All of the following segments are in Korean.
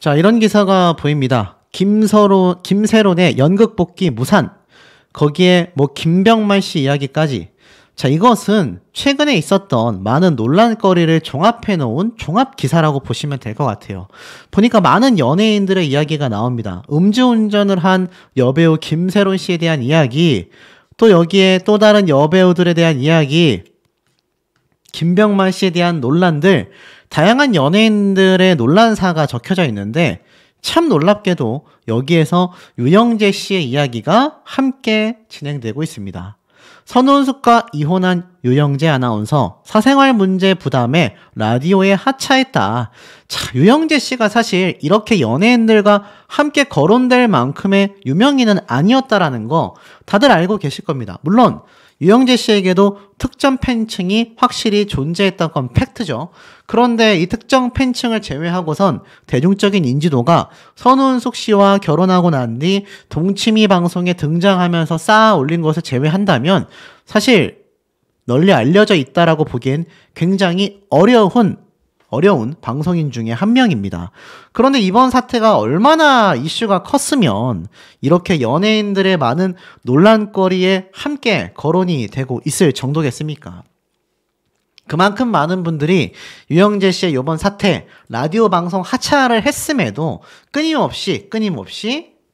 자, 이런 기사가 보입니다. 김세론의 연극 복귀 무산. 거기에 뭐 김병만 씨 이야기까지. 자, 이것은 최근에 있었던 많은 논란거리를 종합해 놓은 종합 기사라고 보시면 될 것 같아요. 보니까 많은 연예인들의 이야기가 나옵니다. 음주운전을 한 여배우 김세론 씨에 대한 이야기, 또 여기에 또 다른 여배우들에 대한 이야기, 김병만 씨에 대한 논란들, 다양한 연예인들의 논란사가 적혀져 있는데 참 놀랍게도 여기에서 유영재 씨의 이야기가 함께 진행되고 있습니다. 선우은숙과 이혼한 유영재 아나운서 사생활 문제 부담에 라디오에 하차했다. 자, 유영재 씨가 사실 이렇게 연예인들과 함께 거론될 만큼의 유명인은 아니었다라는 거 다들 알고 계실 겁니다. 물론 유영재 씨에게도 특정 팬층이 확실히 존재했던 건 팩트죠. 그런데 이 특정 팬층을 제외하고선 대중적인 인지도가 선우은숙 씨와 결혼하고 난 뒤 동치미 방송에 등장하면서 쌓아 올린 것을 제외한다면 사실 널리 알려져 있다라고 보기엔 굉장히 어려운 방송인 중에 한 명입니다. 그런데 이번 사태가 얼마나 이슈가 컸으면 이렇게 연예인들의 많은 논란거리에 함께 거론이 되고 있을 정도겠습니까? 그만큼 많은 분들이 유영재 씨의 이번 사태, 라디오 방송 하차를 했음에도 끊임없이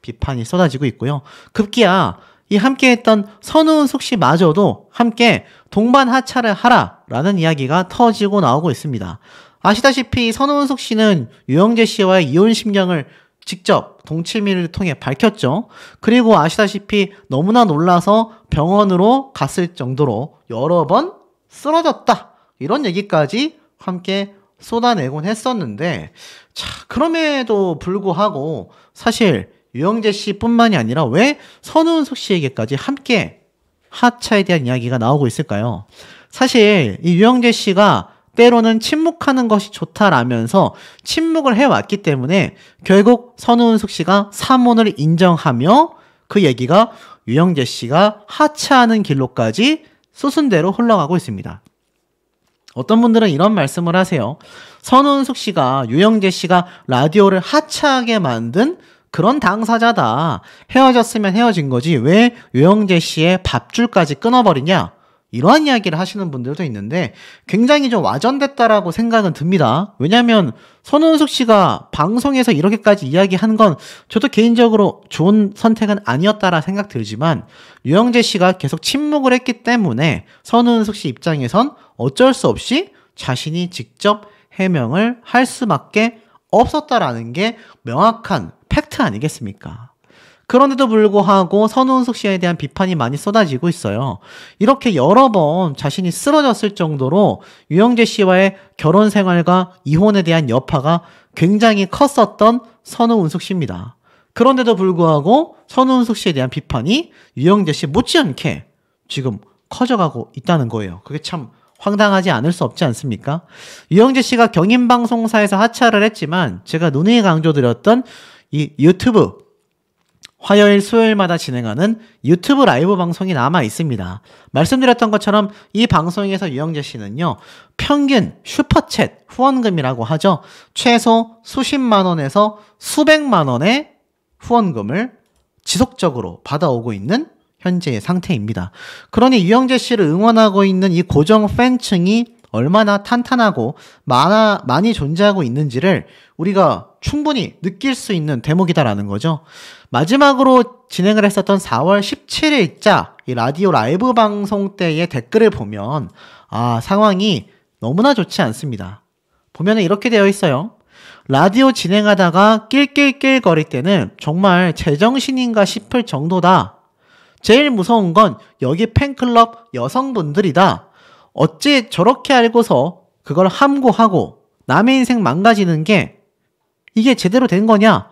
비판이 쏟아지고 있고요. 급기야 이 함께했던 선우은숙 씨마저도 함께 동반 하차를 하라라는 이야기가 터지고 나오고 있습니다. 아시다시피 선우은숙 씨는 유영재 씨와의 이혼 심경을 직접 동치미를 통해 밝혔죠. 그리고 아시다시피 너무나 놀라서 병원으로 갔을 정도로 여러 번 쓰러졌다. 이런 얘기까지 함께 쏟아내곤 했었는데, 자, 그럼에도 불구하고 사실 유영재 씨뿐만이 아니라 왜 선우은숙 씨에게까지 함께 하차에 대한 이야기가 나오고 있을까요? 사실 이 유영재 씨가 때로는 침묵하는 것이 좋다라면서 침묵을 해왔기 때문에 결국 선우은숙 씨가 사문을 인정하며 그 얘기가 유영재 씨가 하차하는 길로까지 수순대로 흘러가고 있습니다. 어떤 분들은 이런 말씀을 하세요. 선우은숙 씨가 유영재 씨가 라디오를 하차하게 만든 그런 당사자다. 헤어졌으면 헤어진 거지 왜 유영재 씨의 밥줄까지 끊어버리냐? 이러한 이야기를 하시는 분들도 있는데 굉장히 좀 와전됐다라고 생각은 듭니다. 왜냐하면 선우은숙 씨가 방송에서 이렇게까지 이야기한 건 저도 개인적으로 좋은 선택은 아니었다라 생각 들지만 유영재 씨가 계속 침묵을 했기 때문에 선우은숙 씨 입장에선 어쩔 수 없이 자신이 직접 해명을 할 수밖에 없었다라는 게 명확한 팩트 아니겠습니까? 그런데도 불구하고 선우은숙 씨에 대한 비판이 많이 쏟아지고 있어요. 이렇게 여러 번 자신이 쓰러졌을 정도로 유영재 씨와의 결혼 생활과 이혼에 대한 여파가 굉장히 컸었던 선우은숙 씨입니다. 그런데도 불구하고 선우은숙 씨에 대한 비판이 유영재 씨 못지않게 지금 커져가고 있다는 거예요. 그게 참 황당하지 않을 수 없지 않습니까? 유영재 씨가 경인방송사에서 하차를 했지만 제가 누누이 강조드렸던 이 유튜브 화요일 수요일마다 진행하는 유튜브 라이브 방송이 남아 있습니다. 말씀드렸던 것처럼 이 방송에서 유영재 씨는요, 평균 슈퍼챗 후원금이라고 하죠. 최소 수십만 원에서 수백만 원의 후원금을 지속적으로 받아오고 있는 현재의 상태입니다. 그러니 유영재 씨를 응원하고 있는 이 고정 팬층이 얼마나 탄탄하고 많이 존재하고 있는지를 우리가 충분히 느낄 수 있는 대목이다라는 거죠. 마지막으로 진행을 했었던 4월 17일자 이 라디오 라이브 방송 때의 댓글을 보면 상황이 너무나 좋지 않습니다. 보면 이렇게 되어 있어요. 라디오 진행하다가 낄낄낄 거릴 때는 정말 제정신인가 싶을 정도다. 제일 무서운 건 여기 팬클럽 여성분들이다. 어찌 저렇게 알고서 그걸 함구하고 남의 인생 망가지는 게 이게 제대로 된 거냐?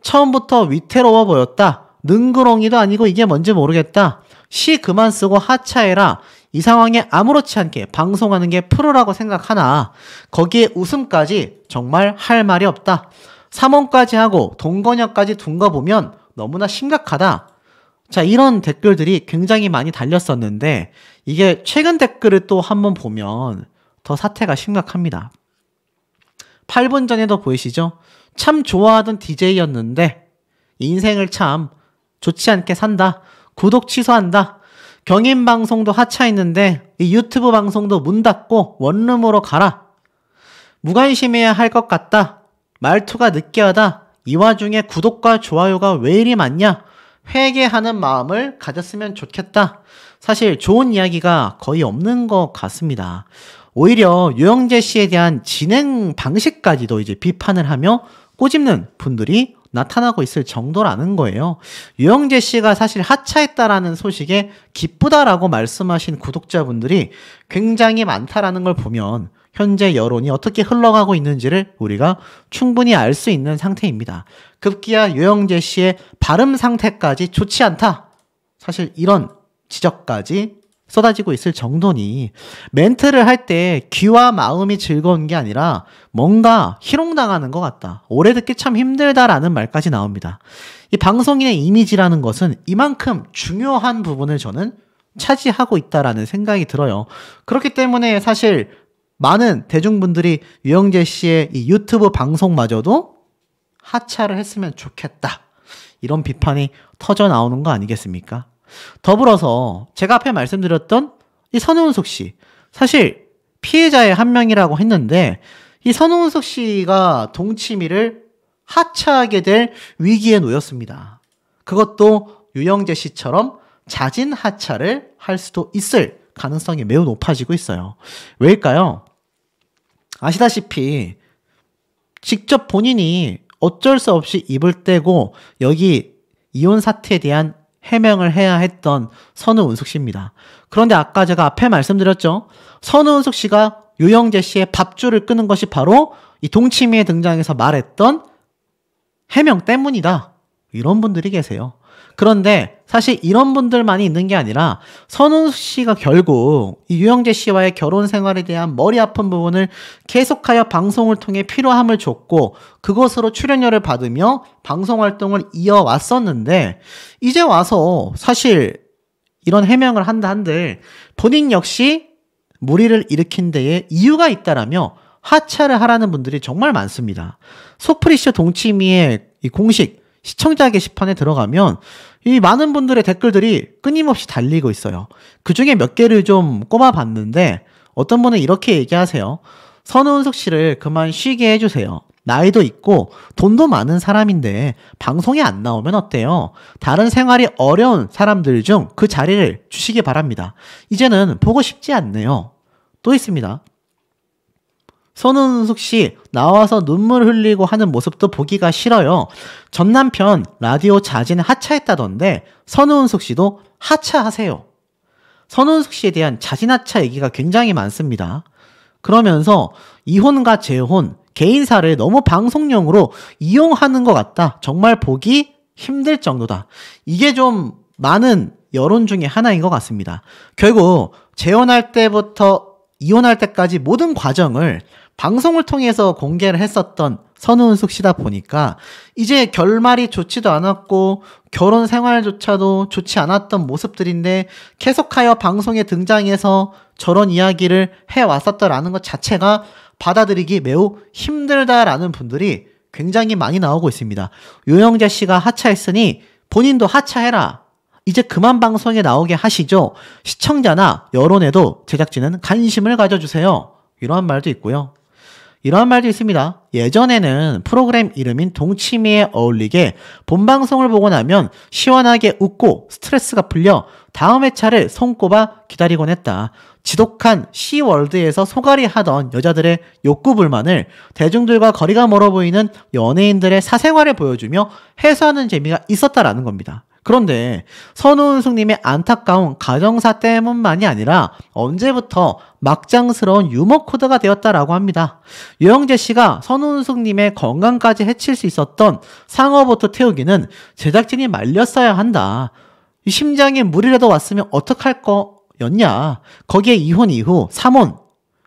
처음부터 위태로워 보였다. 능구렁이도 아니고 이게 뭔지 모르겠다. 시 그만 쓰고 하차해라. 이 상황에 아무렇지 않게 방송하는 게 프로라고 생각하나 거기에 웃음까지 정말 할 말이 없다. 3원까지 하고 동거녀까지 둔 거 보면 너무나 심각하다. 자, 이런 댓글들이 굉장히 많이 달렸었는데 이게 최근 댓글을 또 한번 보면 더 사태가 심각합니다. 8분 전에도 보이시죠? 참 좋아하던 DJ였는데 인생을 참 좋지 않게 산다. 구독 취소한다. 경인 방송도 하차했는데 이 유튜브 방송도 문 닫고 원룸으로 가라. 무관심해야 할 것 같다. 말투가 느끼하다. 이 와중에 구독과 좋아요가 왜 이리 많냐? 회개하는 마음을 가졌으면 좋겠다. 사실 좋은 이야기가 거의 없는 것 같습니다. 오히려 유영재 씨에 대한 진행 방식까지도 이제 비판을 하며 꼬집는 분들이 나타나고 있을 정도라는 거예요. 유영재 씨가 사실 하차했다라는 소식에 기쁘다라고 말씀하신 구독자분들이 굉장히 많다라는 걸 보면 현재 여론이 어떻게 흘러가고 있는지를 우리가 충분히 알 수 있는 상태입니다. 급기야 유영재 씨의 발음 상태까지 좋지 않다. 사실 이런 지적까지 쏟아지고 있을 정도니 멘트를 할 때 귀와 마음이 즐거운 게 아니라 뭔가 희롱당하는 것 같다. 오래 듣기 참 힘들다라는 말까지 나옵니다. 이 방송인의 이미지라는 것은 이만큼 중요한 부분을 저는 차지하고 있다라는 생각이 들어요. 그렇기 때문에 사실 많은 대중분들이 유영재 씨의 이 유튜브 방송마저도 하차를 했으면 좋겠다. 이런 비판이 터져 나오는 거 아니겠습니까? 더불어서 제가 앞에 말씀드렸던 이 선우은숙 씨, 사실 피해자의 한 명이라고 했는데 이 선우은숙 씨가 동치미를 하차하게 될 위기에 놓였습니다. 그것도 유영재 씨처럼 자진 하차를 할 수도 있을 가능성이 매우 높아지고 있어요. 왜일까요? 아시다시피 직접 본인이 어쩔 수 없이 입을 떼고 여기 이혼 사태에 대한 해명을 해야 했던 선우은숙 씨입니다. 그런데 아까 제가 앞에 말씀드렸죠. 선우은숙 씨가 유영재 씨의 밥줄을 끄는 것이 바로 이 동치미에 등장해서 말했던 해명 때문이다. 이런 분들이 계세요. 그런데 사실 이런 분들만이 있는 게 아니라 선우은숙 씨가 결국 이 유영재 씨와의 결혼 생활에 대한 머리 아픈 부분을 계속하여 방송을 통해 필요함을 줬고 그것으로 출연료를 받으며 방송 활동을 이어왔었는데 이제 와서 사실 이런 해명을 한다 한들 본인 역시 무리를 일으킨 데에 이유가 있다라며 하차를 하라는 분들이 정말 많습니다. 소프리쇼 동치미의 이 공식 시청자 게시판에 들어가면 이 많은 분들의 댓글들이 끊임없이 달리고 있어요. 그 중에 몇 개를 좀 꼽아봤는데 어떤 분은 이렇게 얘기하세요. 선우은숙 씨를 그만 쉬게 해주세요. 나이도 있고 돈도 많은 사람인데 방송에 안 나오면 어때요? 다른 생활이 어려운 사람들 중 그 자리를 주시기 바랍니다. 이제는 보고 싶지 않네요. 또 있습니다. 선우은숙 씨 나와서 눈물 흘리고 하는 모습도 보기가 싫어요. 전 남편 라디오 자진 하차했다던데 선우은숙 씨도 하차하세요. 선우은숙 씨에 대한 자진 하차 얘기가 굉장히 많습니다. 그러면서 이혼과 재혼, 개인사를 너무 방송용으로 이용하는 것 같다. 정말 보기 힘들 정도다. 이게 좀 많은 여론 중에 하나인 것 같습니다. 결국 재혼할 때부터 이혼할 때까지 모든 과정을 방송을 통해서 공개를 했었던 선우은숙 씨다 보니까 이제 결말이 좋지도 않았고 결혼 생활조차도 좋지 않았던 모습들인데 계속하여 방송에 등장해서 저런 이야기를 해왔었다라는 것 자체가 받아들이기 매우 힘들다라는 분들이 굉장히 많이 나오고 있습니다. 유영재 씨가 하차했으니 본인도 하차해라. 이제 그만 방송에 나오게 하시죠. 시청자나 여론에도 제작진은 관심을 가져주세요. 이러한 말도 있고요. 이러한 말도 있습니다. 예전에는 프로그램 이름인 동치미에 어울리게 본방송을 보고 나면 시원하게 웃고 스트레스가 풀려 다음 회차를 손꼽아 기다리곤 했다. 지독한 C월드에서 소갈이 하던 여자들의 욕구불만을 대중들과 거리가 멀어 보이는 연예인들의 사생활을 보여주며 해소하는 재미가 있었다라는 겁니다. 그런데 선우은숙님의 안타까운 가정사 때문만이 아니라 언제부터 막장스러운 유머 코드가 되었다라고 합니다. 유영재 씨가 선우은숙님의 건강까지 해칠 수 있었던 상어보트 태우기는 제작진이 말렸어야 한다. 이 심장에 물이라도 왔으면 어떡할 거였냐. 거기에 이혼 이후 3혼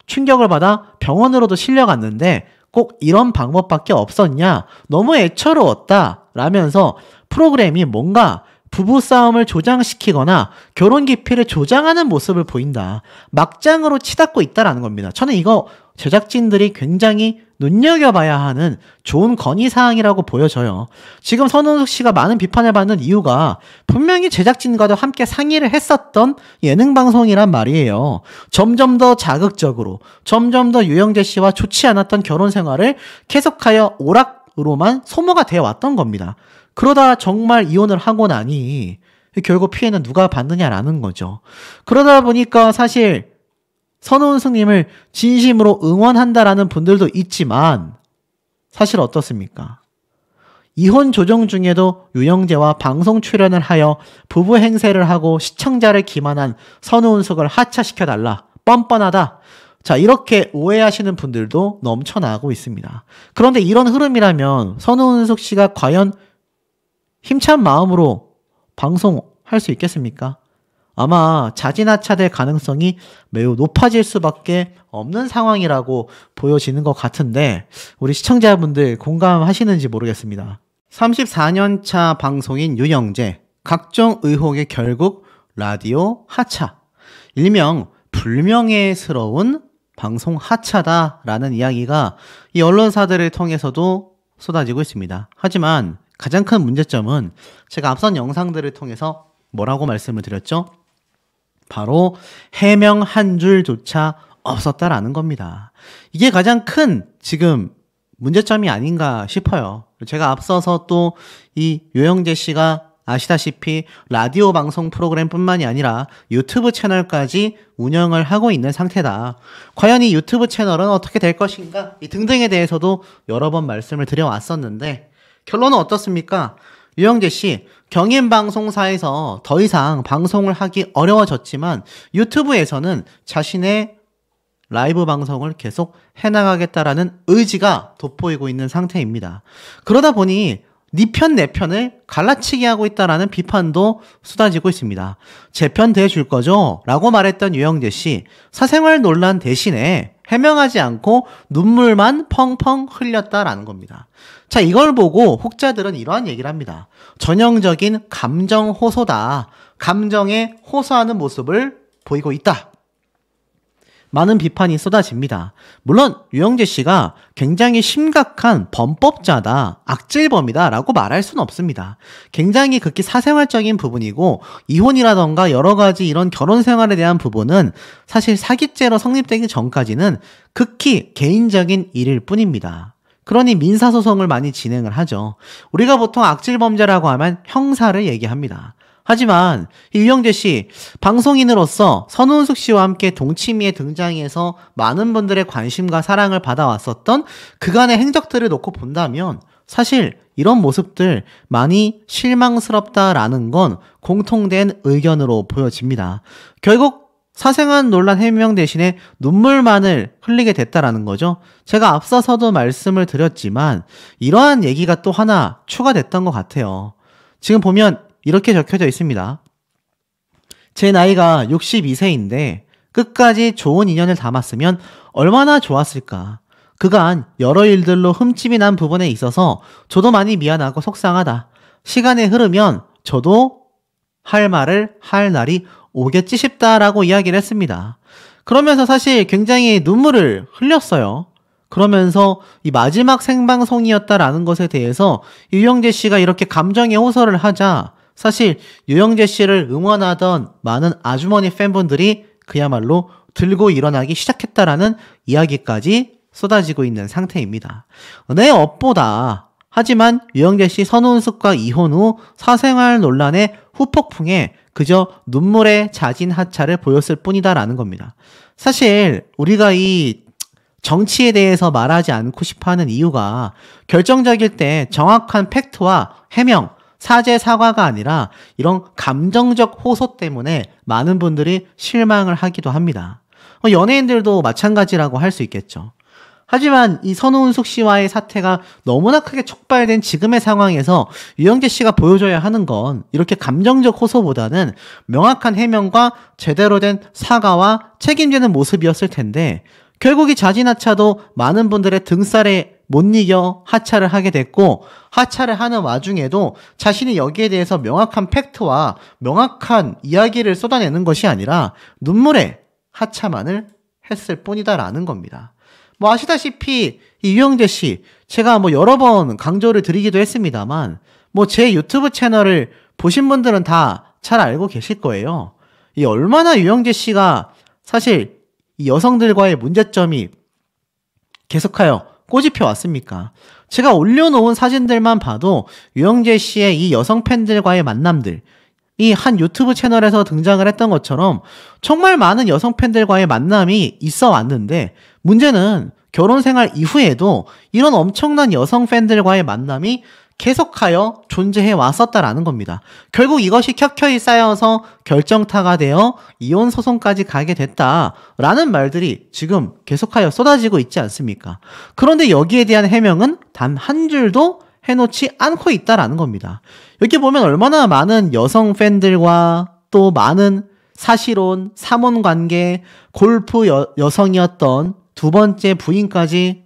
충격을 받아 병원으로도 실려갔는데 꼭 이런 방법밖에 없었냐. 너무 애처로웠다. 라면서 프로그램이 뭔가 부부싸움을 조장시키거나 결혼 기피를 조장하는 모습을 보인다. 막장으로 치닫고 있다라는 겁니다. 저는 이거 제작진들이 굉장히 눈여겨봐야 하는 좋은 건의사항이라고 보여져요. 지금 선우석 씨가 많은 비판을 받는 이유가 분명히 제작진과도 함께 상의를 했었던 예능방송이란 말이에요. 점점 더 자극적으로, 점점 더 유영재 씨와 좋지 않았던 결혼 생활을 계속하여 오락으로만 소모가 되어 왔던 겁니다. 그러다 정말 이혼을 하고 나니 결국 피해는 누가 받느냐라는 거죠. 그러다 보니까 사실 선우은숙님을 진심으로 응원한다라는 분들도 있지만 사실 어떻습니까? 이혼 조정 중에도 유영재와 방송 출연을 하여 부부 행세를 하고 시청자를 기만한 선우은숙을 하차시켜달라. 뻔뻔하다. 자, 이렇게 오해하시는 분들도 넘쳐나고 있습니다. 그런데 이런 흐름이라면 선우은숙 씨가 과연 힘찬 마음으로 방송할 수 있겠습니까? 아마 자진하차될 가능성이 매우 높아질 수밖에 없는 상황이라고 보여지는 것 같은데 우리 시청자분들 공감하시는지 모르겠습니다. 34년 차 방송인 유영재, 각종 의혹에 결국 라디오 하차, 일명 불명예스러운 방송 하차다라는 이야기가 이 언론사들을 통해서도 쏟아지고 있습니다. 하지만 가장 큰 문제점은 제가 앞선 영상들을 통해서 뭐라고 말씀을 드렸죠? 바로 해명 한 줄조차 없었다라는 겁니다. 이게 가장 큰 지금 문제점이 아닌가 싶어요. 제가 앞서서 또 이 유영재 씨가 아시다시피 라디오 방송 프로그램뿐만이 아니라 유튜브 채널까지 운영을 하고 있는 상태다. 과연 이 유튜브 채널은 어떻게 될 것인가? 이 등등에 대해서도 여러 번 말씀을 드려왔었는데 결론은 어떻습니까? 유영재 씨, 경인방송사에서 더 이상 방송을 하기 어려워졌지만 유튜브에서는 자신의 라이브 방송을 계속 해나가겠다라는 의지가 돋보이고 있는 상태입니다. 그러다 보니 네 편 내 편을 갈라치기 하고 있다라는 비판도 쏟아지고 있습니다. 제 편 대줄 거죠? 라고 말했던 유영재 씨, 사생활 논란 대신에 해명하지 않고 눈물만 펑펑 흘렸다라는 겁니다. 자, 이걸 보고 혹자들은 이러한 얘기를 합니다. 전형적인 감정 호소다. 감정에 호소하는 모습을 보이고 있다. 많은 비판이 쏟아집니다. 물론 유영재 씨가 굉장히 심각한 범법자다, 악질범이다 라고 말할 수는 없습니다. 굉장히 극히 사생활적인 부분이고 이혼이라던가 여러 가지 이런 결혼 생활에 대한 부분은 사실 사기죄로 성립되기 전까지는 극히 개인적인 일일 뿐입니다. 그러니 민사소송을 많이 진행을 하죠. 우리가 보통 악질범죄라고 하면 형사를 얘기합니다. 하지만 유영재 씨, 방송인으로서 선우은숙 씨와 함께 동치미에 등장해서 많은 분들의 관심과 사랑을 받아왔었던 그간의 행적들을 놓고 본다면 사실 이런 모습들 많이 실망스럽다라는 건 공통된 의견으로 보여집니다. 결국 사생활 논란 해명 대신에 눈물만을 흘리게 됐다라는 거죠. 제가 앞서서도 말씀을 드렸지만 이러한 얘기가 또 하나 추가됐던 것 같아요. 지금 보면 이렇게 적혀져 있습니다. 제 나이가 62세인데 끝까지 좋은 인연을 담았으면 얼마나 좋았을까. 그간 여러 일들로 흠집이 난 부분에 있어서 저도 많이 미안하고 속상하다. 시간이 흐르면 저도 할 말을 할 날이 오겠지 싶다라고 이야기를 했습니다. 그러면서 사실 굉장히 눈물을 흘렸어요. 그러면서 이 마지막 생방송이었다라는 것에 대해서 유영재 씨가 이렇게 감정의 호소를 하자 사실 유영재 씨를 응원하던 많은 아주머니 팬분들이 그야말로 들고 일어나기 시작했다라는 이야기까지 쏟아지고 있는 상태입니다. 내 업보다 하지만 유영재 씨 선우은숙과 이혼 후 사생활 논란의 후폭풍에 그저 눈물의 자진 하차를 보였을 뿐이다라는 겁니다. 사실 우리가 이 정치에 대해서 말하지 않고 싶어하는 이유가 결정적일 때 정확한 팩트와 해명, 사죄, 사과가 아니라 이런 감정적 호소 때문에 많은 분들이 실망을 하기도 합니다. 연예인들도 마찬가지라고 할 수 있겠죠. 하지만 이 선우은숙 씨와의 사태가 너무나 크게 촉발된 지금의 상황에서 유영재 씨가 보여줘야 하는 건 이렇게 감정적 호소보다는 명확한 해명과 제대로 된 사과와 책임지는 모습이었을 텐데 결국 이 자진하차도 많은 분들의 등살에 못 이겨 하차를 하게 됐고 하차를 하는 와중에도 자신이 여기에 대해서 명확한 팩트와 명확한 이야기를 쏟아내는 것이 아니라 눈물의 하차만을 했을 뿐이다라는 겁니다. 뭐 아시다시피 이 유영재 씨 제가 뭐 여러 번 강조를 드리기도 했습니다만 뭐 제 유튜브 채널을 보신 분들은 다 잘 알고 계실 거예요. 이 얼마나 유영재 씨가 사실 이 여성들과의 문제점이 계속하여 꼬집혀 왔습니까? 제가 올려놓은 사진들만 봐도 유영재 씨의 이 여성 팬들과의 만남들, 이 한 유튜브 채널에서 등장을 했던 것처럼 정말 많은 여성 팬들과의 만남이 있어 왔는데 문제는 결혼 생활 이후에도 이런 엄청난 여성 팬들과의 만남이 계속하여 존재해 왔었다라는 겁니다. 결국 이것이 켜켜이 쌓여서 결정타가 되어 이혼 소송까지 가게 됐다라는 말들이 지금 계속하여 쏟아지고 있지 않습니까? 그런데 여기에 대한 해명은 단 한 줄도 해놓지 않고 있다라는 겁니다. 여기 보면 얼마나 많은 여성 팬들과 또 많은 사실혼, 사몬관계, 골프 여성이었던 두 번째 부인까지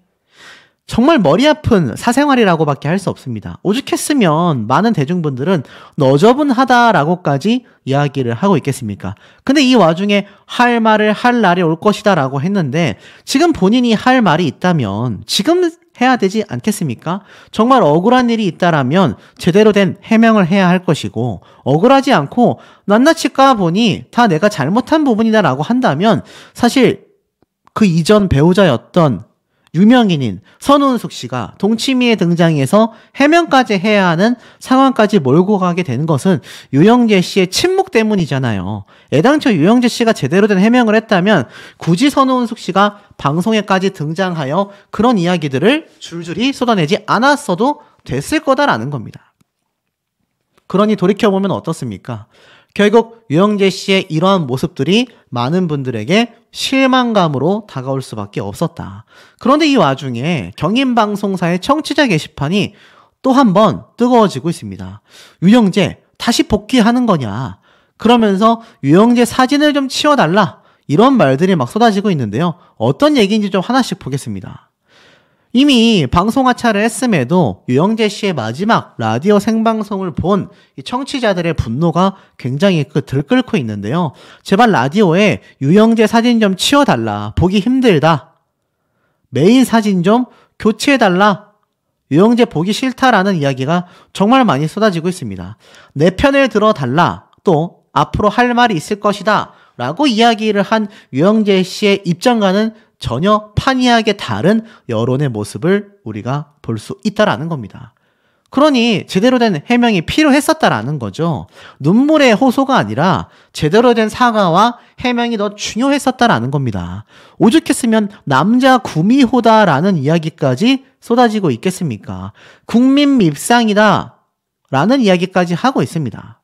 정말 머리 아픈 사생활이라고밖에 할 수 없습니다. 오죽했으면 많은 대중분들은 너저분하다라고까지 이야기를 하고 있겠습니까? 근데 이 와중에 할 말을 할 날이 올 것이다 라고 했는데 지금 본인이 할 말이 있다면 지금 해야 되지 않겠습니까? 정말 억울한 일이 있다라면 제대로 된 해명을 해야 할 것이고 억울하지 않고 낱낱이 까보니 다 내가 잘못한 부분이다 라고 한다면 사실 그 이전 배우자였던 유명인인 선우은숙 씨가 동치미에 등장해서 해명까지 해야 하는 상황까지 몰고 가게 된 것은 유영재 씨의 침묵 때문이잖아요. 애당초 유영재 씨가 제대로 된 해명을 했다면 굳이 선우은숙 씨가 방송에까지 등장하여 그런 이야기들을 줄줄이 쏟아내지 않았어도 됐을 거다라는 겁니다. 그러니 돌이켜보면 어떻습니까? 결국 유영재 씨의 이러한 모습들이 많은 분들에게 실망감으로 다가올 수밖에 없었다. 그런데 이 와중에 경인방송사의 청취자 게시판이 또 한 번 뜨거워지고 있습니다. 유영재 다시 복귀하는 거냐? 그러면서 유영재 사진을 좀 치워달라. 이런 말들이 막 쏟아지고 있는데요. 어떤 얘기인지 좀 하나씩 보겠습니다. 이미 방송 하차를 했음에도 유영재 씨의 마지막 라디오 생방송을 본 이 청취자들의 분노가 굉장히 들끓고 있는데요. 제발 라디오에 유영재 사진 좀 치워달라. 보기 힘들다. 메인 사진 좀 교체해달라. 유영재 보기 싫다라는 이야기가 정말 많이 쏟아지고 있습니다. 내 편을 들어달라. 또 앞으로 할 말이 있을 것이다. 라고 이야기를 한 유영재 씨의 입장과는 전혀 판이하게 다른 여론의 모습을 우리가 볼 수 있다라는 겁니다. 그러니 제대로 된 해명이 필요했었다라는 거죠. 눈물의 호소가 아니라 제대로 된 사과와 해명이 더 중요했었다라는 겁니다. 오죽했으면 남자 구미호다라는 이야기까지 쏟아지고 있겠습니까? 국민 밉상이다 라는 이야기까지 하고 있습니다.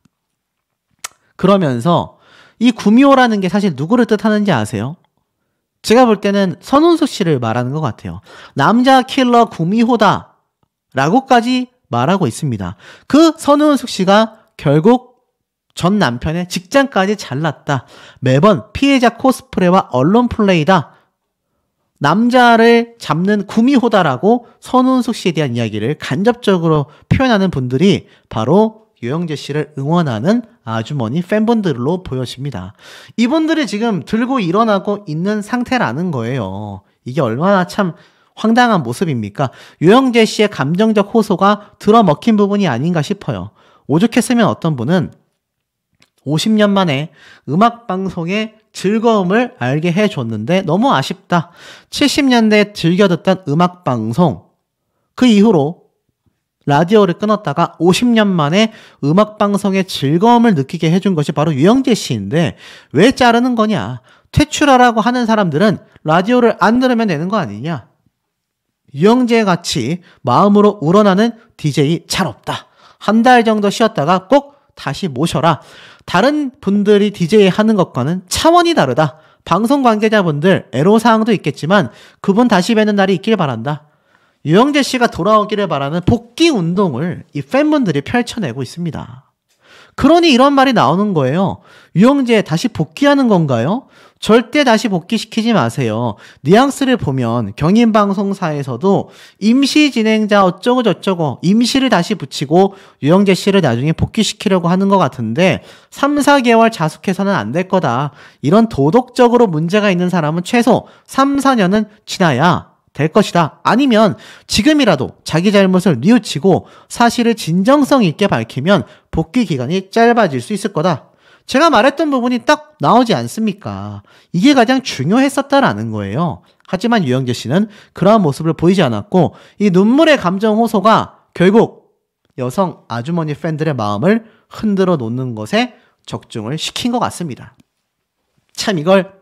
그러면서 이 구미호라는 게 사실 누구를 뜻하는지 아세요? 제가 볼 때는 선운숙 씨를 말하는 것 같아요. 남자 킬러 구미호다 라고까지 말하고 있습니다. 그 선운숙 씨가 결국 전 남편의 직장까지 잘랐다. 매번 피해자 코스프레와 언론 플레이다. 남자를 잡는 구미호다라고 선운숙 씨에 대한 이야기를 간접적으로 표현하는 분들이 바로 유영재 씨를 응원하는 아주머니 팬분들로 보여집니다. 이분들이 지금 들고 일어나고 있는 상태라는 거예요. 이게 얼마나 참 황당한 모습입니까? 유영재 씨의 감정적 호소가 들어먹힌 부분이 아닌가 싶어요. 오죽했으면 어떤 분은 50년 만에 음악방송의 즐거움을 알게 해줬는데 너무 아쉽다. 70년대에 즐겨 듣던 음악방송, 그 이후로 라디오를 끊었다가 50년 만에 음악방송의 즐거움을 느끼게 해준 것이 바로 유영재 씨인데 왜 자르는 거냐? 퇴출하라고 하는 사람들은 라디오를 안 들으면 되는 거 아니냐? 유영재 같이 마음으로 우러나는 DJ 잘 없다. 한 달 정도 쉬었다가 꼭 다시 모셔라. 다른 분들이 DJ 하는 것과는 차원이 다르다. 방송 관계자분들 애로사항도 있겠지만 그분 다시 뵈는 날이 있길 바란다. 유영재 씨가 돌아오기를 바라는 복귀 운동을 이 팬분들이 펼쳐내고 있습니다. 그러니 이런 말이 나오는 거예요. 유영재 다시 복귀하는 건가요? 절대 다시 복귀시키지 마세요. 뉘앙스를 보면 경인방송사에서도 임시 진행자 어쩌고 저쩌고 임시를 다시 붙이고 유영재 씨를 나중에 복귀시키려고 하는 것 같은데 3, 4개월 자숙해서는 안 될 거다. 이런 도덕적으로 문제가 있는 사람은 최소 3, 4년은 지나야 될 것이다. 아니면 지금이라도 자기 잘못을 뉘우치고 사실을 진정성 있게 밝히면 복귀 기간이 짧아질 수 있을 거다. 제가 말했던 부분이 딱 나오지 않습니까? 이게 가장 중요했었다라는 거예요. 하지만 유영재 씨는 그러한 모습을 보이지 않았고 이 눈물의 감정 호소가 결국 여성 아주머니 팬들의 마음을 흔들어 놓는 것에 적중을 시킨 것 같습니다. 참 이걸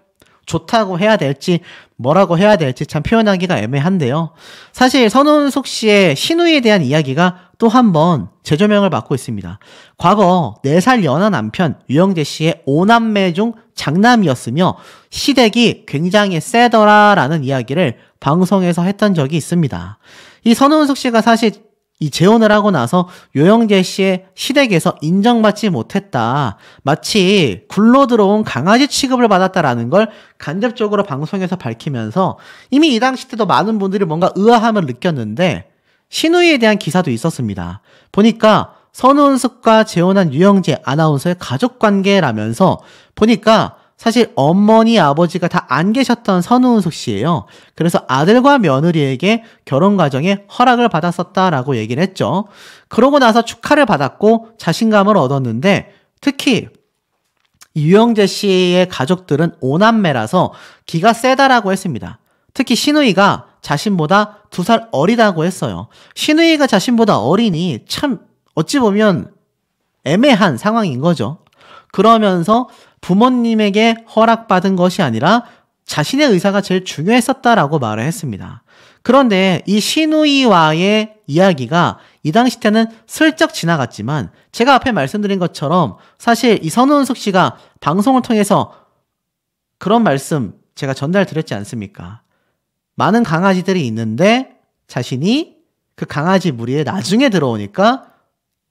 좋다고 해야 될지 뭐라고 해야 될지 참 표현하기가 애매한데요. 사실 선운숙 씨의 신우이에 대한 이야기가 또 한 번 재조명을 받고 있습니다. 과거 4살 연하 남편 유영재 씨의 5남매 중 장남이었으며 시댁이 굉장히 세더라라는 이야기를 방송에서 했던 적이 있습니다. 이 선운숙 씨가 사실 이 재혼을 하고 나서 유영재 씨의 시댁에서 인정받지 못했다. 마치 굴러 들어온 강아지 취급을 받았다라는 걸 간접적으로 방송에서 밝히면서 이미 이 당시 때도 많은 분들이 뭔가 의아함을 느꼈는데 신우이에 대한 기사도 있었습니다. 보니까 선운숙과 재혼한 유영재 아나운서의 가족관계라면서 보니까 사실 어머니 아버지가 다 안 계셨던 선운숙 씨예요. 그래서 아들과 며느리에게 결혼 과정에 허락을 받았었다라고 얘기를 했죠. 그러고 나서 축하를 받았고 자신감을 얻었는데 특히 유영재 씨의 가족들은 5남매라서 기가 세다라고 했습니다. 특히 신우이가 자신보다 2살 어리다고 했어요. 신우이가 자신보다 어리니 참 어찌 보면 애매한 상황인 거죠. 그러면서 부모님에게 허락받은 것이 아니라 자신의 의사가 제일 중요했었다라고 말을 했습니다. 그런데 이 신우이와의 이야기가 이 당시 때는 슬쩍 지나갔지만 제가 앞에 말씀드린 것처럼 사실 이 선운숙 씨가 방송을 통해서 그런 말씀 제가 전달드렸지 않습니까? 많은 강아지들이 있는데 자신이 그 강아지 무리에 나중에 들어오니까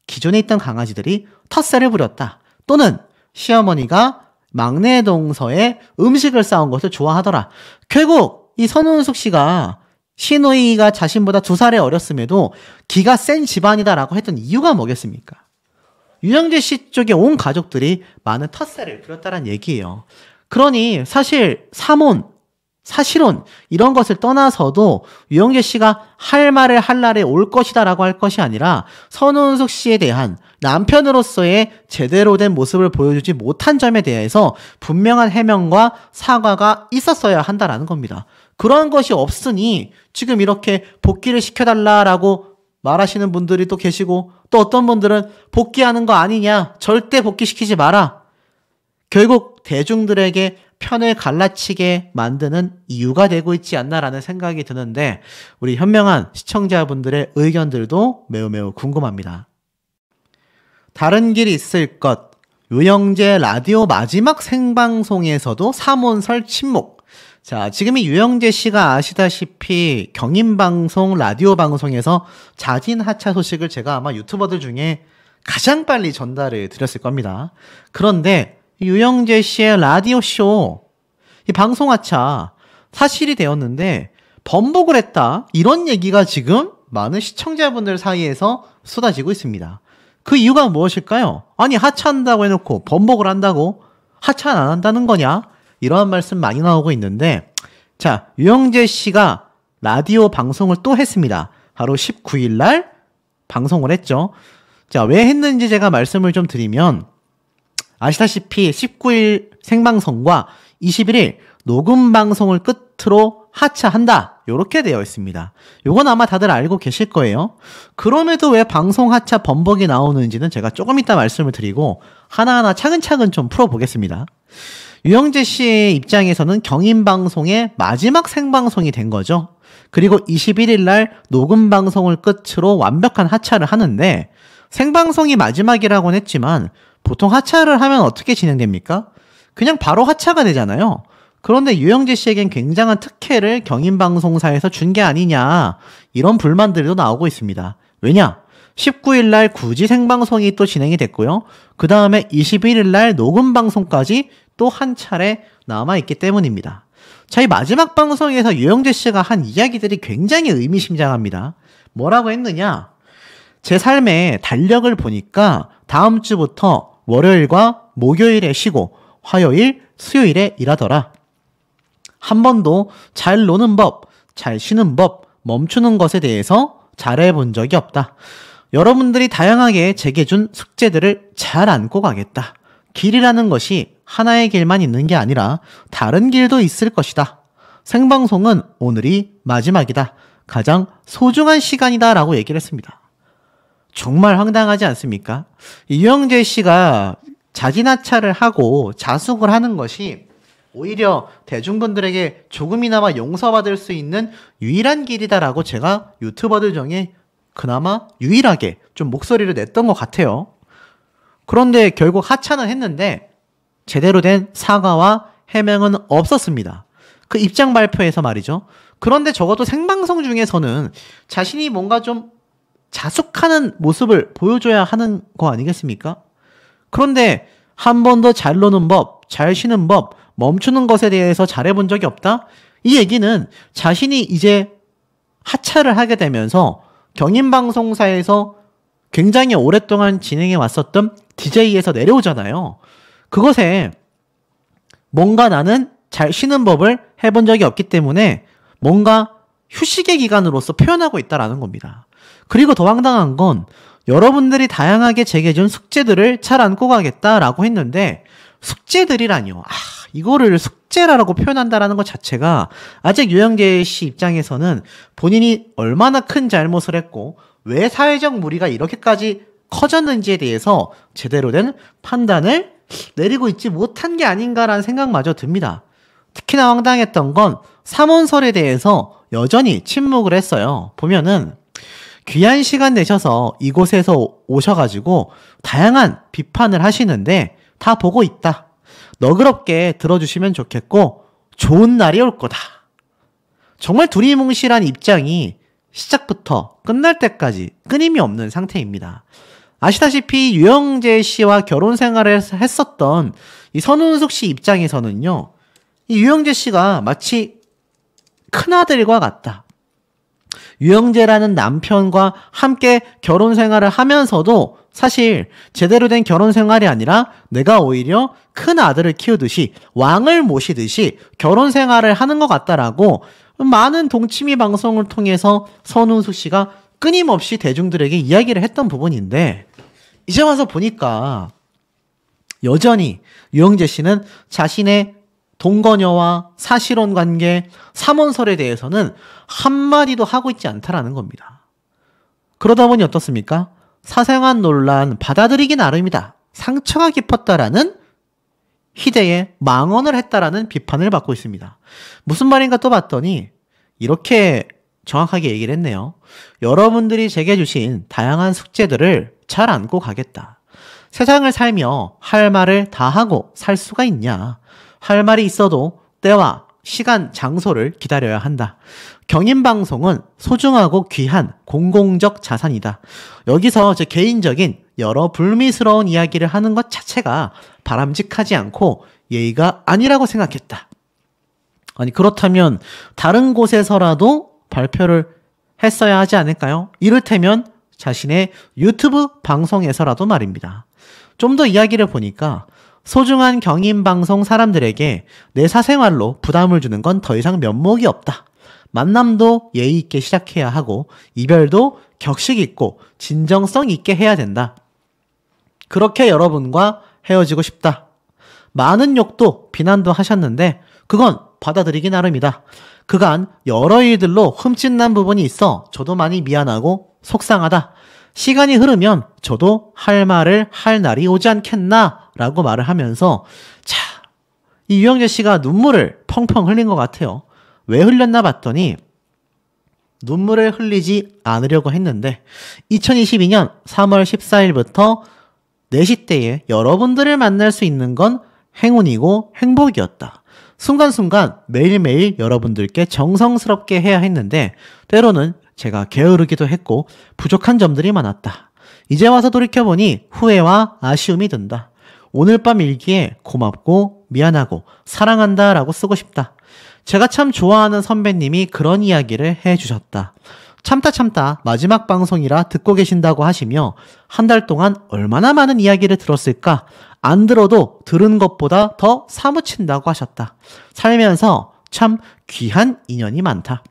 기존에 있던 강아지들이 텃세를 부렸다. 또는 시어머니가 막내 동서에 음식을 싸온 것을 좋아하더라. 결국 이 선운숙 씨가 신우이가 자신보다 2살이 어렸음에도 기가 센 집안이다라고 했던 이유가 뭐겠습니까? 유영재 씨 쪽에 온 가족들이 많은 텃세를 부렸다는 얘기예요. 그러니 사실 사실혼 이런 것을 떠나서도 유영재 씨가 할 말을 할 날에 올 것이다라고 할 것이 아니라 선운숙 씨에 대한 남편으로서의 제대로 된 모습을 보여주지 못한 점에 대해서 분명한 해명과 사과가 있었어야 한다라는 겁니다. 그러한 것이 없으니 지금 이렇게 복귀를 시켜달라라고 말하시는 분들이 또 계시고 또 어떤 분들은 복귀하는 거 아니냐, 절대 복귀시키지 마라. 결국 대중들에게 편을 갈라치게 만드는 이유가 되고 있지 않나라는 생각이 드는데 우리 현명한 시청자분들의 의견들도 매우 궁금합니다. 다른 길이 있을 것, 유영재 라디오 마지막 생방송에서도 3혼설 침묵. 자, 지금 이 유영재 씨가 아시다시피 경인방송 라디오 방송에서 자진 하차 소식을 제가 아마 유튜버들 중에 가장 빨리 전달을 드렸을 겁니다. 그런데 유영재 씨의 라디오쇼, 이 방송 하차 사실이 되었는데 번복을 했다. 이런 얘기가 지금 많은 시청자분들 사이에서 쏟아지고 있습니다. 그 이유가 무엇일까요? 아니 하차한다고 해놓고 번복을 한다고? 하차는 안 한다는 거냐? 이러한 말씀 많이 나오고 있는데 자, 유영재 씨가 라디오 방송을 또 했습니다. 바로 19일 날 방송을 했죠. 자, 왜 했는지 제가 말씀을 좀 드리면 아시다시피 19일 생방송과 21일 녹음 방송을 끝으로 하차한다. 이렇게 되어 있습니다. 요건 아마 다들 알고 계실 거예요. 그럼에도 왜 방송 하차 번복이 나오는지는 제가 조금 이따 말씀을 드리고 하나하나 차근차근 좀 풀어보겠습니다. 유영재 씨의 입장에서는 경인방송의 마지막 생방송이 된 거죠. 그리고 21일 날 녹음 방송을 끝으로 완벽한 하차를 하는데 생방송이 마지막이라고는 했지만 보통 하차를 하면 어떻게 진행됩니까? 그냥 바로 하차가 되잖아요. 그런데 유영재 씨에겐 굉장한 특혜를 경인방송사에서 준 게 아니냐, 이런 불만들도 나오고 있습니다. 왜냐? 19일 날 굳이 생방송이 또 진행이 됐고요. 그 다음에 21일 날 녹음 방송까지 또 한 차례 남아있기 때문입니다. 자, 이 마지막 방송에서 유영재 씨가 한 이야기들이 굉장히 의미심장합니다. 뭐라고 했느냐? 제 삶의 달력을 보니까 다음 주부터 월요일과 목요일에 쉬고 화요일, 수요일에 일하더라. 한 번도 잘 노는 법, 잘 쉬는 법, 멈추는 것에 대해서 잘해본 적이 없다. 여러분들이 다양하게 제게 준 숙제들을 잘 안고 가겠다. 길이라는 것이 하나의 길만 있는 게 아니라 다른 길도 있을 것이다. 생방송은 오늘이 마지막이다. 가장 소중한 시간이다 라고 얘기를 했습니다. 정말 황당하지 않습니까? 유영재 씨가 자진하차를 하고 자숙을 하는 것이 오히려 대중분들에게 조금이나마 용서받을 수 있는 유일한 길이다라고 제가 유튜버들 중에 그나마 유일하게 좀 목소리를 냈던 것 같아요. 그런데 결국 하차는 했는데 제대로 된 사과와 해명은 없었습니다. 그 입장 발표에서 말이죠. 그런데 적어도 생방송 중에서는 자신이 뭔가 좀 자숙하는 모습을 보여줘야 하는 거 아니겠습니까? 그런데 한 번도 잘 노는 법, 잘 쉬는 법, 멈추는 것에 대해서 잘해본 적이 없다? 이 얘기는 자신이 이제 하차를 하게 되면서 경인방송사에서 굉장히 오랫동안 진행해 왔었던 DJ에서 내려오잖아요. 그것에 뭔가 나는 잘 쉬는 법을 해본 적이 없기 때문에 뭔가 휴식의 기간으로서 표현하고 있다라는 겁니다. 그리고 더 황당한 건 여러분들이 다양하게 제게 준 숙제들을 잘 안고 가겠다라고 했는데 숙제들이라뇨. 이거를 숙제라고 표현한다라는 것 자체가 아직 유영재 씨 입장에서는 본인이 얼마나 큰 잘못을 했고 왜 사회적 무리가 이렇게까지 커졌는지에 대해서 제대로 된 판단을 내리고 있지 못한 게 아닌가라는 생각마저 듭니다. 특히나 황당했던 건 삼원설에 대해서 여전히 침묵을 했어요. 보면은 귀한 시간 내셔서 이곳에서 오셔가지고 다양한 비판을 하시는데 다 보고 있다. 너그럽게 들어주시면 좋겠고 좋은 날이 올 거다. 정말 두리뭉실한 입장이 시작부터 끝날 때까지 끊임이 없는 상태입니다. 아시다시피 유영재 씨와 결혼 생활을 했었던 이 선운숙 씨 입장에서는요. 이 유영재 씨가 마치 큰아들과 같다. 유영재라는 남편과 함께 결혼 생활을 하면서도 사실 제대로 된 결혼 생활이 아니라 내가 오히려 큰 아들을 키우듯이 왕을 모시듯이 결혼 생활을 하는 것 같다라고 많은 동치미 방송을 통해서 선운숙 씨가 끊임없이 대중들에게 이야기를 했던 부분인데 이제 와서 보니까 여전히 유영재 씨는 자신의 동거녀와 사실혼 관계, 삼원설에 대해서는 한마디도 하고 있지 않다라는 겁니다. 그러다 보니 어떻습니까? 사생활 논란 받아들이기 나름이다. 상처가 깊었다라는 희대에 망언을 했다라는 비판을 받고 있습니다. 무슨 말인가 또 봤더니 이렇게 정확하게 얘기를 했네요. 여러분들이 제게 주신 다양한 숙제들을 잘 안고 가겠다. 세상을 살며 할 말을 다 하고 살 수가 있냐? 할 말이 있어도 때와 시간, 장소를 기다려야 한다. 경인방송은 소중하고 귀한 공공적 자산이다. 여기서 제 개인적인 여러 불미스러운 이야기를 하는 것 자체가 바람직하지 않고 예의가 아니라고 생각했다. 아니 그렇다면 다른 곳에서라도 발표를 했어야 하지 않을까요? 이를테면 자신의 유튜브 방송에서라도 말입니다. 좀 더 이야기를 보니까 소중한 경인방송 사람들에게 내 사생활로 부담을 주는 건 더 이상 면목이 없다. 만남도 예의 있게 시작해야 하고 이별도 격식 있고 진정성 있게 해야 된다. 그렇게 여러분과 헤어지고 싶다. 많은 욕도 비난도 하셨는데 그건 받아들이기 나름이다. 그간 여러 일들로 흠집난 부분이 있어 저도 많이 미안하고 속상하다. 시간이 흐르면 저도 할 말을 할 날이 오지 않겠나 라고 말을 하면서 이 유영재 씨가 눈물을 펑펑 흘린 것 같아요. 왜 흘렸나 봤더니 눈물을 흘리지 않으려고 했는데 2022년 3월 14일부터 4시 때에 여러분들을 만날 수 있는 건 행운이고 행복이었다. 순간순간 매일매일 여러분들께 정성스럽게 해야 했는데 때로는 제가 게으르기도 했고 부족한 점들이 많았다. 이제 와서 돌이켜보니 후회와 아쉬움이 든다. 오늘 밤 일기에 고맙고 미안하고 사랑한다 라고 쓰고 싶다. 제가 참 좋아하는 선배님이 그런 이야기를 해주셨다. 참다 마지막 방송이라 듣고 계신다고 하시며 한 달 동안 얼마나 많은 이야기를 들었을까? 안 들어도 들은 것보다 더 사무친다고 하셨다. 살면서 참 귀한 인연이 많다.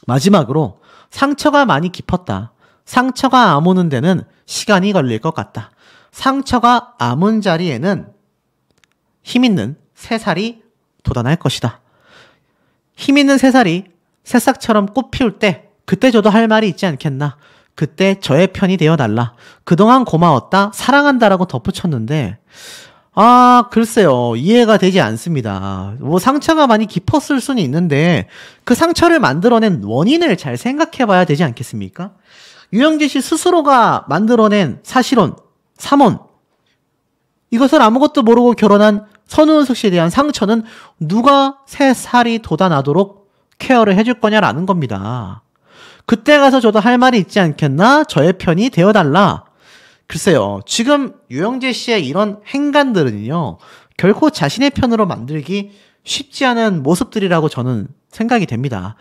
마지막으로 상처가 많이 깊었다. 상처가 아무는 데는 시간이 걸릴 것 같다. 상처가 아문 자리에는 힘있는 새살이 돋아날 것이다. 힘있는 새살이 새싹처럼 꽃 피울 때 그때 저도 할 말이 있지 않겠나. 그때 저의 편이 되어달라. 그동안 고마웠다. 사랑한다라고 덧붙였는데 글쎄요. 이해가 되지 않습니다. 뭐 상처가 많이 깊었을 수는 있는데 그 상처를 만들어낸 원인을 잘 생각해 봐야 되지 않겠습니까? 유영재 씨 스스로가 만들어낸 사실혼, 삼혼, 이것을 아무것도 모르고 결혼한 선우은숙 씨에 대한 상처는 누가 새살이 돋아나도록 케어를 해줄 거냐라는 겁니다. 그때 가서 저도 할 말이 있지 않겠나? 저의 편이 되어달라. 글쎄요. 지금 유영재 씨의 이런 행간들은요. 결코 자신의 편으로 만들기 쉽지 않은 모습들이라고 저는 생각이 됩니다.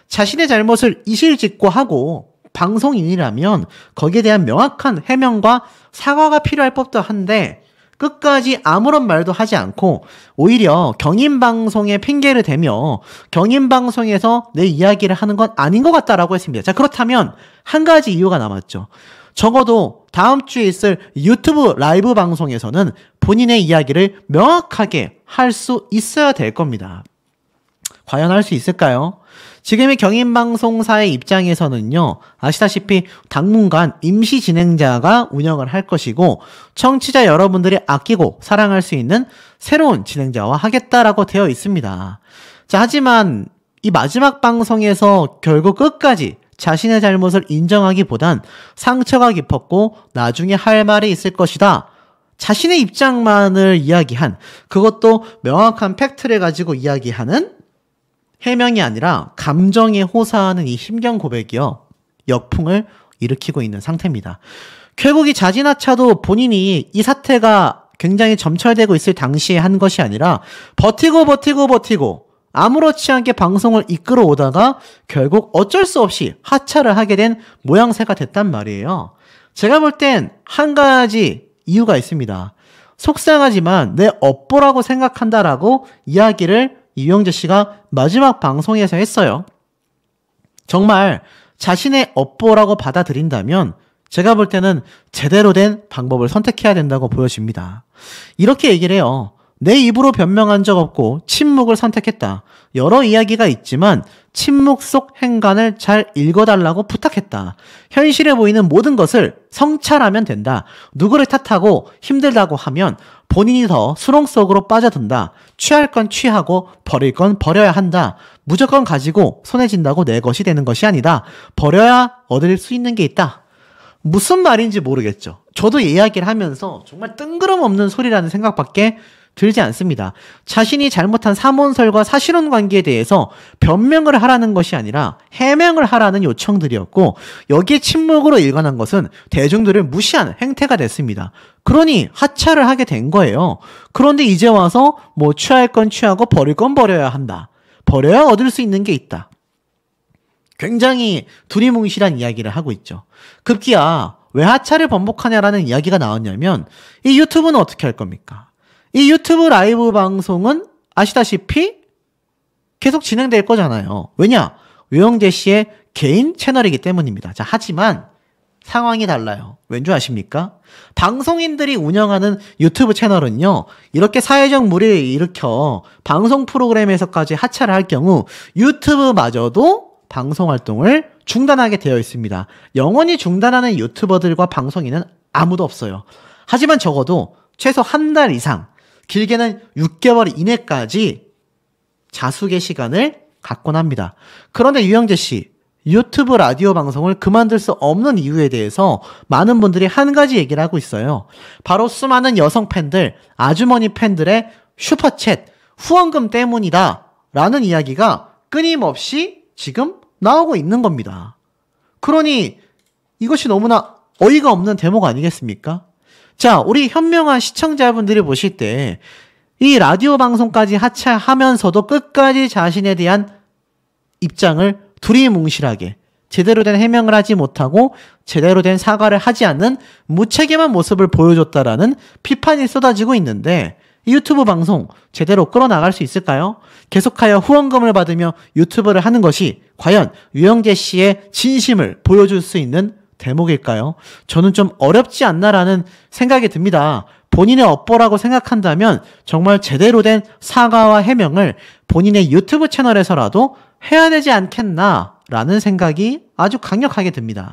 자신의 잘못을 이실직고 하고 방송인이라면 거기에 대한 명확한 해명과 사과가 필요할 법도 한데 끝까지 아무런 말도 하지 않고 오히려 경인방송에 핑계를 대며 경인방송에서 내 이야기를 하는 건 아닌 것 같다라고 했습니다. 자, 그렇다면 한 가지 이유가 남았죠. 적어도 다음 주에 있을 유튜브 라이브 방송에서는 본인의 이야기를 명확하게 할 수 있어야 될 겁니다. 과연 할 수 있을까요? 지금의 경인방송사의 입장에서는요, 아시다시피 당분간 임시 진행자가 운영을 할 것이고 청취자 여러분들이 아끼고 사랑할 수 있는 새로운 진행자와 하겠다라고 되어 있습니다. 자, 하지만 이 마지막 방송에서 결국 끝까지 자신의 잘못을 인정하기보단 상처가 깊었고 나중에 할 말이 있을 것이다. 자신의 입장만을 이야기한, 그것도 명확한 팩트를 가지고 이야기하는 해명이 아니라 감정에 호소하는 이 심경 고백이요, 역풍을 일으키고 있는 상태입니다. 결국 이 자진하차도 본인이 이 사태가 굉장히 점철되고 있을 당시에 한 것이 아니라 버티고 아무렇지 않게 방송을 이끌어 오다가 결국 어쩔 수 없이 하차를 하게 된 모양새가 됐단 말이에요. 제가 볼 땐 한 가지 이유가 있습니다. 속상하지만 내 업보라고 생각한다라고 이야기를 유영재 씨가 마지막 방송에서 했어요. 정말 자신의 업보라고 받아들인다면 제가 볼 때는 제대로 된 방법을 선택해야 된다고 보여집니다. 이렇게 얘기를 해요. 내 입으로 변명한 적 없고 침묵을 선택했다. 여러 이야기가 있지만 침묵 속 행간을 잘 읽어달라고 부탁했다. 현실에 보이는 모든 것을 성찰하면 된다. 누구를 탓하고 힘들다고 하면 본인이 더 수렁 속으로 빠져든다. 취할 건 취하고 버릴 건 버려야 한다. 무조건 가지고 손에 쥔다고 내 것이 되는 것이 아니다. 버려야 얻을 수 있는 게 있다. 무슨 말인지 모르겠죠. 저도 이 이야기를 하면서 정말 뜬구름없는 소리라는 생각밖에 들지 않습니다. 자신이 잘못한 사몬설과 사실혼 관계에 대해서 변명을 하라는 것이 아니라 해명을 하라는 요청들이었고, 여기에 침묵으로 일관한 것은 대중들을 무시한 행태가 됐습니다. 그러니 하차를 하게 된 거예요. 그런데 이제 와서 뭐 취할 건 취하고 버릴 건 버려야 한다. 버려야 얻을 수 있는 게 있다. 굉장히 두리뭉실한 이야기를 하고 있죠. 급기야 왜 하차를 번복하냐라는 이야기가 나왔냐면, 이 유튜브는 어떻게 할 겁니까? 이 유튜브 라이브 방송은 아시다시피 계속 진행될 거잖아요. 왜냐? 유영재 씨의 개인 채널이기 때문입니다. 자, 하지만 상황이 달라요. 왠 줄 아십니까? 방송인들이 운영하는 유튜브 채널은요, 이렇게 사회적 무리를 일으켜 방송 프로그램에서까지 하차를 할 경우 유튜브마저도 방송 활동을 중단하게 되어 있습니다. 영원히 중단하는 유튜버들과 방송인은 아무도 없어요. 하지만 적어도 최소 한 달 이상, 길게는 6개월 이내까지 자숙의 시간을 갖곤 합니다. 그런데 유영재 씨, 유튜브 라디오 방송을 그만둘 수 없는 이유에 대해서 많은 분들이 한 가지 얘기를 하고 있어요. 바로 수많은 여성 팬들, 아주머니 팬들의 슈퍼챗, 후원금 때문이다 라는 이야기가 끊임없이 지금 나오고 있는 겁니다. 그러니 이것이 너무나 어이가 없는 대목 아니겠습니까? 자, 우리 현명한 시청자분들이 보실 때 이 라디오 방송까지 하차하면서도 끝까지 자신에 대한 입장을 두리뭉실하게 제대로 된 해명을 하지 못하고 제대로 된 사과를 하지 않는 무책임한 모습을 보여줬다라는 비판이 쏟아지고 있는데, 이 유튜브 방송 제대로 끌어나갈 수 있을까요? 계속하여 후원금을 받으며 유튜브를 하는 것이 과연 유영재 씨의 진심을 보여줄 수 있는 대목일까요? 저는 좀 어렵지 않나라는 생각이 듭니다. 본인의 업보라고 생각한다면 정말 제대로 된 사과와 해명을 본인의 유튜브 채널에서라도 해야 되지 않겠나라는 생각이 아주 강력하게 듭니다.